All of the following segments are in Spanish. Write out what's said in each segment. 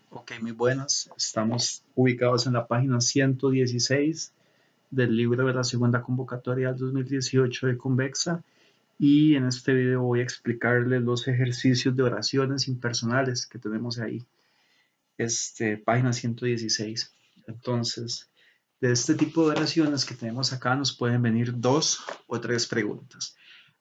Ok, muy buenas. Estamos ubicados en la página 116 del libro de la segunda convocatoria del 2018 de Convexa y en este video voy a explicarles los ejercicios de oraciones impersonales que tenemos ahí. Página 116. Entonces, de este tipo de oraciones que tenemos acá nos pueden venir dos o tres preguntas.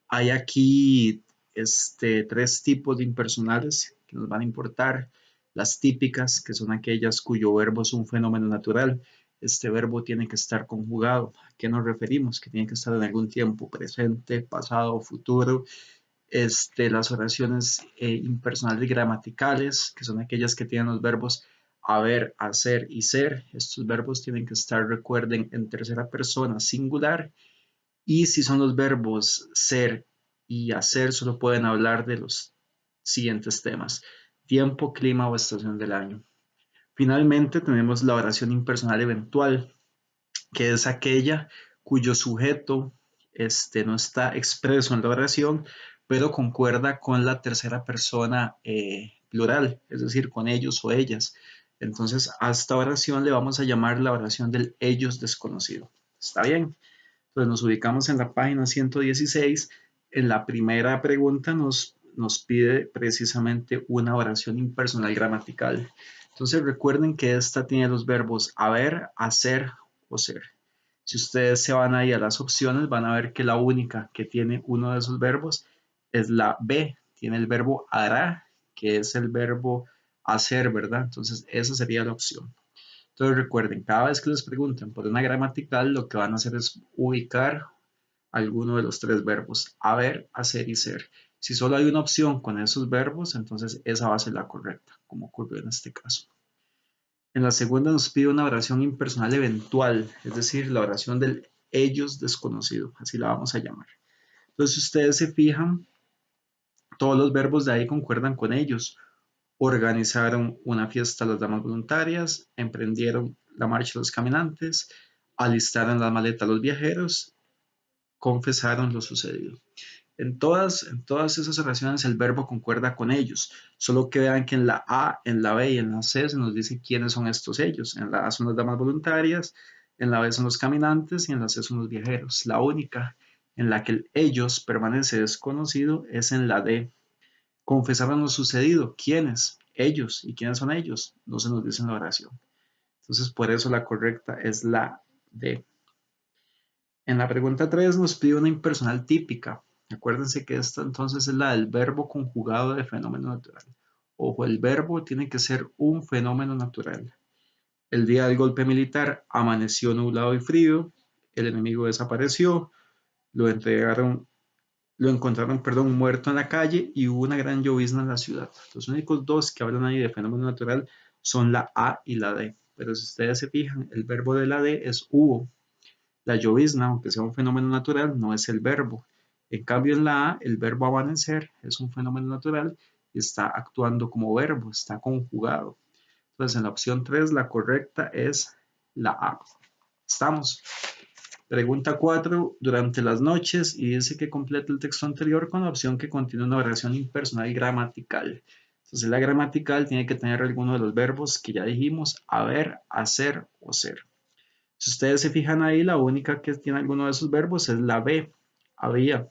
Hay aquí tres tipos de impersonales que nos van a importar. Las típicas, que son aquellas cuyo verbo es un fenómeno natural. Este verbo tiene que estar conjugado. ¿A qué nos referimos? Que tiene que estar en algún tiempo presente, pasado o futuro. Las oraciones impersonales gramaticales, que son aquellas que tienen los verbos haber, hacer y ser. Estos verbos tienen que estar, recuerden, en tercera persona singular. Y si son los verbos ser y hacer, solo pueden hablar de los siguientes temas: tiempo, clima o estación del año. Finalmente tenemos la oración impersonal eventual, que es aquella cuyo sujeto no está expreso en la oración, pero concuerda con la tercera persona plural, es decir, con ellos o ellas. Entonces, a esta oración le vamos a llamar la oración del ellos desconocido. ¿Está bien? Entonces nos ubicamos en la página 116. En la primera pregunta nos pide precisamente una oración impersonal gramatical. Entonces recuerden que esta tiene los verbos haber, hacer o ser. Si ustedes se van ahí a las opciones, van a ver que la única que tiene uno de esos verbos es la B. Tiene el verbo hará, que es el verbo hacer, ¿verdad? Entonces esa sería la opción. Entonces recuerden, cada vez que les pregunten por una gramatical, lo que van a hacer es ubicar alguno de los tres verbos: haber, hacer y ser. Si solo hay una opción con esos verbos, entonces esa va a ser la correcta, como ocurrió en este caso. En la segunda nos pide una oración impersonal eventual, es decir, la oración del ellos desconocido, así la vamos a llamar. Entonces, si ustedes se fijan, todos los verbos de ahí concuerdan con ellos. Organizaron una fiesta las damas voluntarias, emprendieron la marcha de los caminantes, alistaron las maletas los viajeros, confesaron lo sucedido. En todas esas oraciones el verbo concuerda con ellos, solo que vean que en la A, en la B y en la C se nos dice quiénes son estos ellos. En la A son las damas voluntarias, en la B son los caminantes y en la C son los viajeros. La única en la que el ellos permanece desconocido es en la D. Confesaron lo sucedido. ¿Quiénes? Ellos. ¿Y quiénes son ellos? No se nos dice en la oración. Entonces, por eso la correcta es la D. En la pregunta 3 nos pide una impersonal típica. Acuérdense que esta entonces es la del verbo conjugado de fenómeno natural. Ojo, el verbo tiene que ser un fenómeno natural. El día del golpe militar amaneció nublado y frío, el enemigo desapareció, lo entregaron, lo encontraron, perdón, muerto en la calle y hubo una gran llovizna en la ciudad. Los únicos dos que hablan ahí de fenómeno natural son la A y la D. Pero si ustedes se fijan, el verbo de la D es hubo. La llovizna, aunque sea un fenómeno natural, no es el verbo. En cambio, en la A, el verbo amanecer es un fenómeno natural y está actuando como verbo, está conjugado. Entonces, en la opción 3, la correcta es la A. Estamos. Pregunta 4. Durante las noches, y dice que complete el texto anterior con la opción que contiene una oración impersonal gramatical. Entonces, la gramatical tiene que tener alguno de los verbos que ya dijimos: haber, hacer o ser. Si ustedes se fijan ahí, la única que tiene alguno de esos verbos es la B. Había,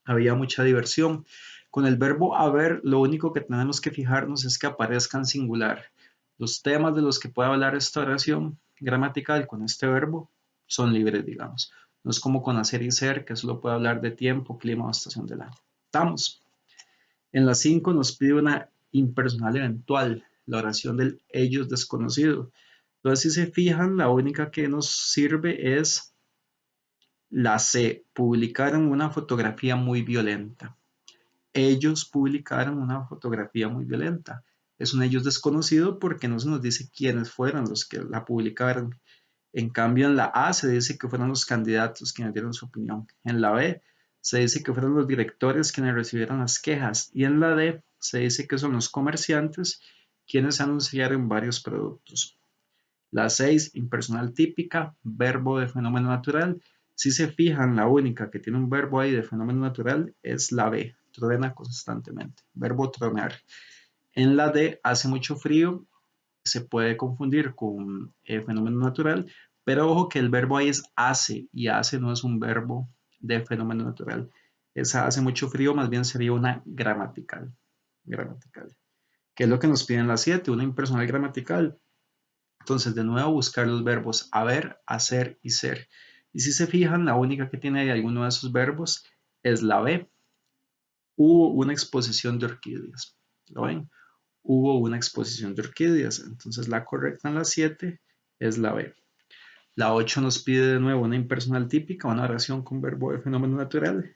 había mucha diversión. Con el verbo haber, lo único que tenemos que fijarnos es que aparezca en singular. Los temas de los que puede hablar esta oración gramatical con este verbo son libres, digamos. No es como con hacer y ser, que solo puede hablar de tiempo, clima o estación del año. Estamos. En la 5 nos pide una impersonal eventual, la oración del ellos desconocido. Entonces, si se fijan, la única que nos sirve es la C. Publicaron una fotografía muy violenta. Ellos publicaron una fotografía muy violenta. Es un ellos desconocido porque no se nos dice quiénes fueron los que la publicaron. En cambio, en la A se dice que fueron los candidatos quienes dieron su opinión. En la B se dice que fueron los directores quienes recibieron las quejas. Y en la D se dice que son los comerciantes quienes anunciaron varios productos. La 6, impersonal típica, verbo de fenómeno natural. Si se fijan, la única que tiene un verbo ahí de fenómeno natural es la B, truena constantemente, verbo tronar. En la D, hace mucho frío, se puede confundir con fenómeno natural, pero ojo que el verbo ahí es hace, y hace no es un verbo de fenómeno natural. Esa hace mucho frío, más bien sería una gramatical. Gramatical. ¿Qué es lo que nos piden las 7? Una impersonal gramatical. Entonces, de nuevo, buscar los verbos haber, hacer y ser. Y si se fijan, la única que tiene de alguno de esos verbos es la B. Hubo una exposición de orquídeas. ¿Lo ven? Hubo una exposición de orquídeas. Entonces, la correcta en la 7 es la B. La 8 nos pide de nuevo una impersonal típica, una oración con verbo de fenómeno natural.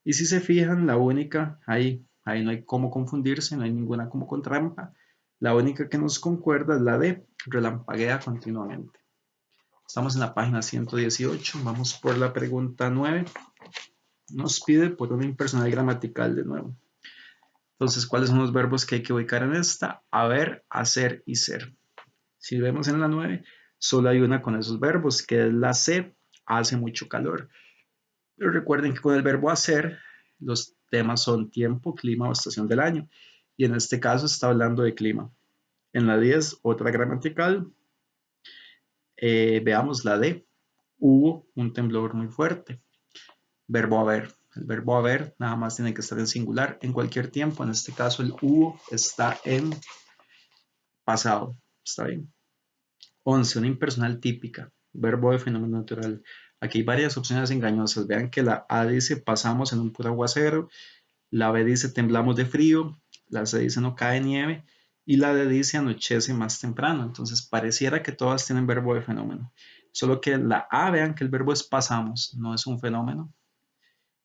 Y si se fijan, la única, ahí no hay cómo confundirse, no hay ninguna como con trampa. La única que nos concuerda es la de relampaguea continuamente. Estamos en la página 118, vamos por la pregunta 9. Nos pide por una impersonal gramatical de nuevo. Entonces, ¿cuáles son los verbos que hay que ubicar en esta? Haber, hacer y ser. Si vemos en la 9, solo hay una con esos verbos, que es la C, hace mucho calor. Pero recuerden que con el verbo hacer, los temas son tiempo, clima o estación del año. Y en este caso está hablando de clima. En la 10, otra gramatical. Veamos la D. Hubo un temblor muy fuerte. Verbo haber. El verbo haber nada más tiene que estar en singular en cualquier tiempo. En este caso el hubo está en pasado. ¿Está bien? 11. Una impersonal típica. Verbo de fenómeno natural. Aquí hay varias opciones engañosas. Vean que la A dice pasamos en un puro aguacero. La B dice temblamos de frío. La C dice no cae nieve. Y la D dice anochece más temprano. Entonces pareciera que todas tienen verbo de fenómeno. Solo que la A, vean que el verbo es pasamos, no es un fenómeno.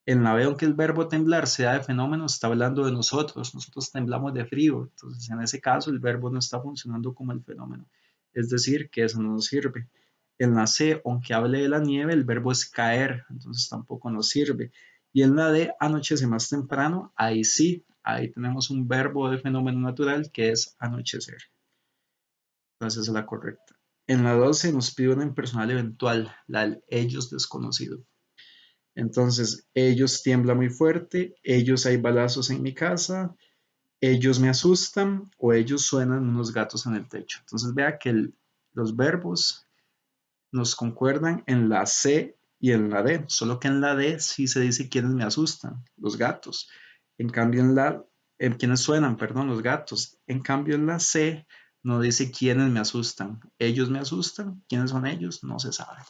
En la B, aunque el verbo temblar sea de fenómeno, está hablando de nosotros. Nosotros temblamos de frío. Entonces en ese caso el verbo no está funcionando como el fenómeno. Es decir, que eso no nos sirve. En la C, aunque hable de la nieve, el verbo es caer. Entonces tampoco nos sirve. Y en la D, anochece más temprano, ahí sí, ahí tenemos un verbo de fenómeno natural que es anochecer. Entonces es la correcta. En la 12 nos pide una impersonal eventual, la del ellos desconocido. Entonces, ellos tiembla muy fuerte, ellos hay balazos en mi casa, ellos me asustan o ellos suenan unos gatos en el techo. Entonces, vea que los verbos nos concuerdan en la C y en la D, solo que en la D sí se dice quiénes me asustan, los gatos. En cambio, en quienes suenan, perdón, los gatos. En cambio, en la C no dice quiénes me asustan. Ellos me asustan, quiénes son ellos, no se sabe.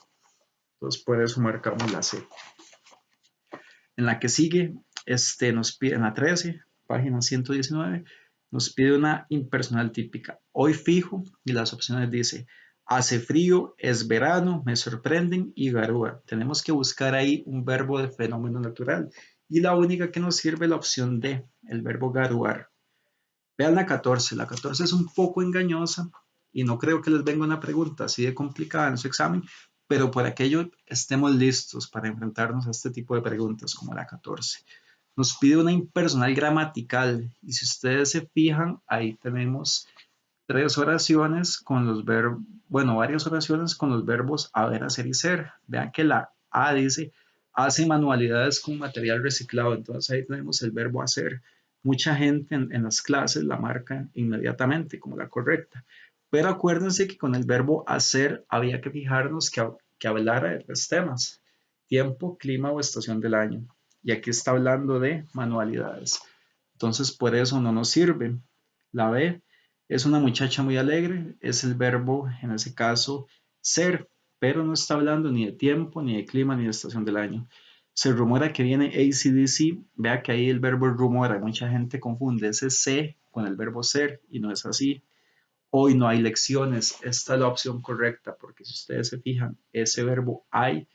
Entonces, por eso marcamos la C. En la que sigue, nos pide, en la 13, página 119, nos pide una impersonal típica. Hoy fijo, y las opciones dice, hace frío, es verano, me sorprenden y garúa. Tenemos que buscar ahí un verbo de fenómeno natural. Y la única que nos sirve es la opción D, el verbo garuar. Vean la 14. La 14 es un poco engañosa y no creo que les venga una pregunta así de complicada en su examen, pero por aquello estemos listos para enfrentarnos a este tipo de preguntas como la 14. Nos pide una impersonal gramatical y si ustedes se fijan, ahí tenemos tres oraciones con los verbos, bueno, varias oraciones con los verbos haber, hacer y ser. Vean que la A dice, hace manualidades con material reciclado, entonces ahí tenemos el verbo hacer. Mucha gente en las clases la marca inmediatamente como la correcta, pero acuérdense que con el verbo hacer había que fijarnos que hablara de tres temas, tiempo, clima o estación del año. Y aquí está hablando de manualidades. Entonces por eso no nos sirve. La B es una muchacha muy alegre, es el verbo, en ese caso, ser, pero no está hablando ni de tiempo, ni de clima, ni de estación del año. Se rumora que viene AC/DC, vea que ahí el verbo rumora, mucha gente confunde ese C con el verbo ser y no es así. Hoy no hay lecciones, esta es la opción correcta, porque si ustedes se fijan, ese verbo hay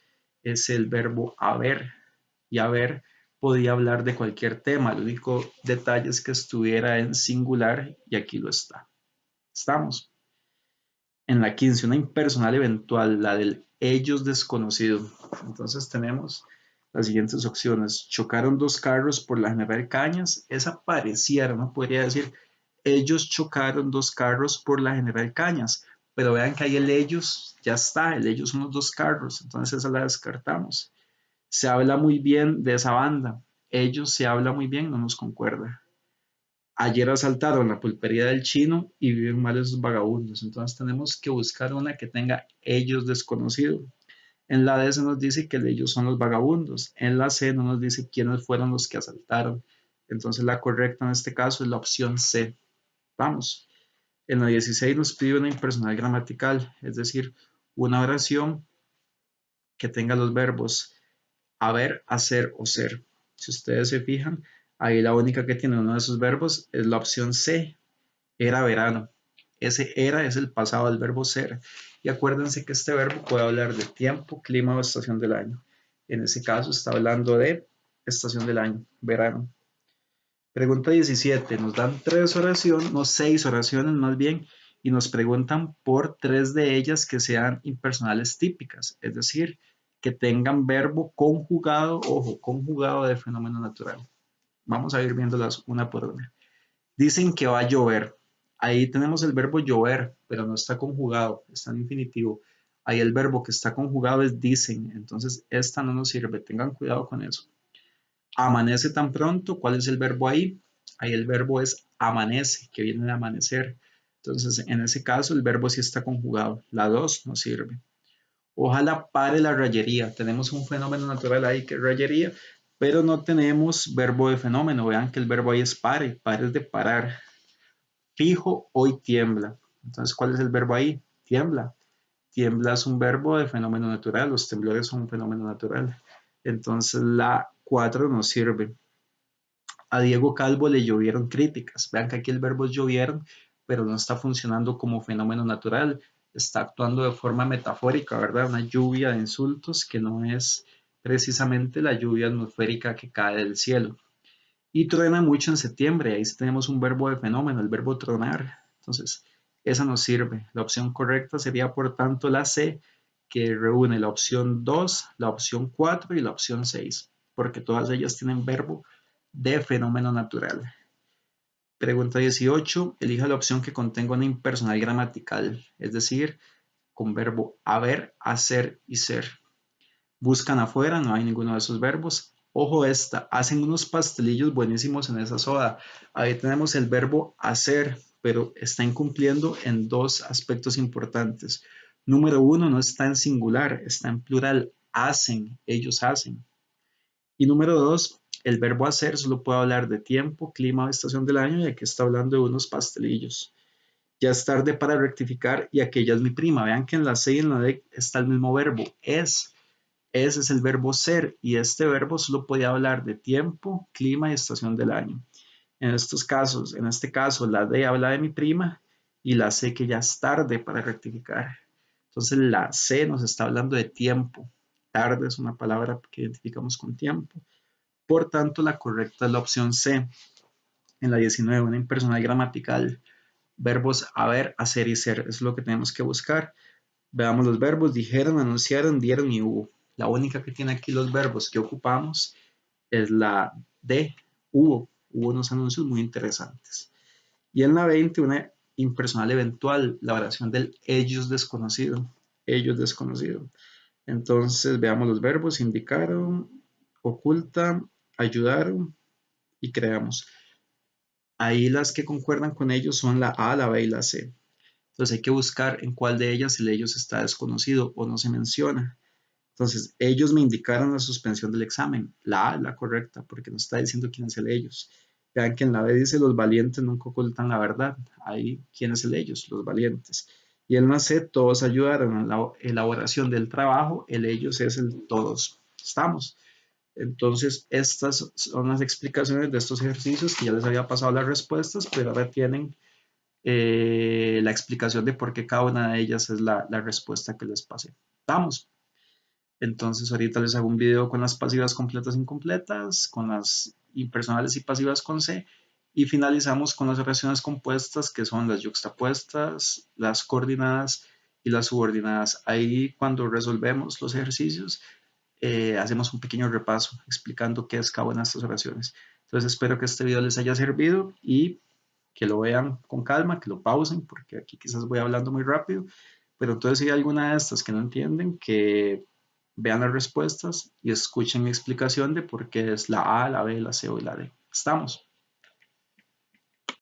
es el verbo haber, y haber podía hablar de cualquier tema, el único detalle es que estuviera en singular y aquí lo está. Estamos. En la 15, una impersonal eventual, la del ellos desconocido. Entonces tenemos las siguientes opciones. Chocaron dos carros por la General Cañas. Esa pareciera, no podría decir, ellos chocaron dos carros por la General Cañas. Pero vean que ahí el ellos ya está, el ellos son los dos carros. Entonces esa la descartamos. Se habla muy bien de esa banda. Ellos se habla muy bien, no nos concuerda. Ayer asaltaron la pulpería del chino y viven mal esos vagabundos. Entonces tenemos que buscar una que tenga ellos desconocido. En la D se nos dice que ellos son los vagabundos. En la C no nos dice quiénes fueron los que asaltaron. Entonces la correcta en este caso es la opción C. Vamos. En la 16 nos pide una impersonal gramatical, es decir, una oración que tenga los verbos haber, hacer o ser. Si ustedes se fijan, ahí la única que tiene uno de esos verbos es la opción C, era verano. Ese era es el pasado del verbo ser. Y acuérdense que este verbo puede hablar de tiempo, clima o estación del año. En ese caso está hablando de estación del año, verano. Pregunta 17. Nos dan seis oraciones más bien, y nos preguntan por tres de ellas que sean impersonales típicas, es decir, que tengan verbo conjugado, ojo, conjugado de fenómeno natural. Vamos a ir viéndolas una por una. Dicen que va a llover. Ahí tenemos el verbo llover, pero no está conjugado, está en infinitivo. Ahí el verbo que está conjugado es dicen, entonces esta no nos sirve, tengan cuidado con eso. Amanece tan pronto, ¿cuál es el verbo ahí? Ahí el verbo es amanece, que viene de amanecer. Entonces, en ese caso, el verbo sí está conjugado. La 2 no sirve. Ojalá pare la rayería. Tenemos un fenómeno natural ahí que es rayería, pero no tenemos verbo de fenómeno. Vean que el verbo ahí es pare. Pare es de parar. Fijo, hoy tiembla. Entonces, ¿cuál es el verbo ahí? Tiembla. Tiembla es un verbo de fenómeno natural. Los temblores son un fenómeno natural. Entonces, la 4 no sirve. A Diego Calvo le llovieron críticas. Vean que aquí el verbo es llovieron, pero no está funcionando como fenómeno natural. Está actuando de forma metafórica, ¿verdad? Una lluvia de insultos que no es precisamente la lluvia atmosférica que cae del cielo. Y truena mucho en septiembre. Ahí sí tenemos un verbo de fenómeno, el verbo tronar. Entonces, esa nos sirve. La opción correcta sería, por tanto, la C, que reúne la opción 2, la opción 4 y la opción 6, porque todas ellas tienen verbo de fenómeno natural. Pregunta 18. Elija la opción que contenga una impersonal gramatical, es decir, con verbo haber, hacer y ser. Buscan afuera, no hay ninguno de esos verbos. Ojo esta, hacen unos pastelillos buenísimos en esa soda. Ahí tenemos el verbo hacer, pero está incumpliendo en dos aspectos importantes. Número uno, no está en singular, está en plural. Hacen, ellos hacen. Y número dos, el verbo hacer solo puede hablar de tiempo, clima o estación del año, y aquí está hablando de unos pastelillos. Ya es tarde para rectificar y aquella es mi prima. Vean que en la C y en la D está el mismo verbo, es. Ese es el verbo ser y este verbo solo podía hablar de tiempo, clima y estación del año. En estos casos, en este caso, la D habla de mi prima y la C que ya es tarde para rectificar. Entonces la C nos está hablando de tiempo. Tarde es una palabra que identificamos con tiempo. Por tanto, la correcta es la opción C. En la 19, una impersonal gramatical. Verbos haber, hacer y ser. Eso es lo que tenemos que buscar. Veamos los verbos. Dijeron, anunciaron, dieron y hubo. La única que tiene aquí los verbos que ocupamos es la D, hubo. Hubo unos anuncios muy interesantes. Y en la 20, una impersonal eventual, la oración del ellos desconocido. Ellos desconocido. Entonces, veamos los verbos. Indicaron, oculta, ayudaron y creamos. Ahí las que concuerdan con ellos son la A, la B y la C. Entonces hay que buscar en cuál de ellas el ellos está desconocido o no se menciona. Entonces, ellos me indicaron la suspensión del examen. La A es la correcta porque nos está diciendo quién es el ellos. Vean que en la B dice los valientes nunca ocultan la verdad. Ahí, ¿quién es el ellos? Los valientes. Y en la C, todos ayudaron en la elaboración del trabajo. El ellos es el todos. Estamos. Entonces, estas son las explicaciones de estos ejercicios que ya les había pasado las respuestas, pero ahora tienen la explicación de por qué cada una de ellas es la respuesta que les pasé. Vamos. Entonces, ahorita les hago un video con las pasivas completas e incompletas, con las impersonales y pasivas con C, y finalizamos con las oraciones compuestas, que son las yuxtapuestas, las coordinadas y las subordinadas. Ahí, cuando resolvemos los ejercicios, hacemos un pequeño repaso explicando qué es cada una de estas oraciones. Entonces espero que este video les haya servido y que lo vean con calma, que lo pausen, porque aquí quizás voy hablando muy rápido, pero entonces si hay alguna de estas que no entienden, que vean las respuestas y escuchen mi explicación de por qué es la A, la B, la C o la D. Estamos.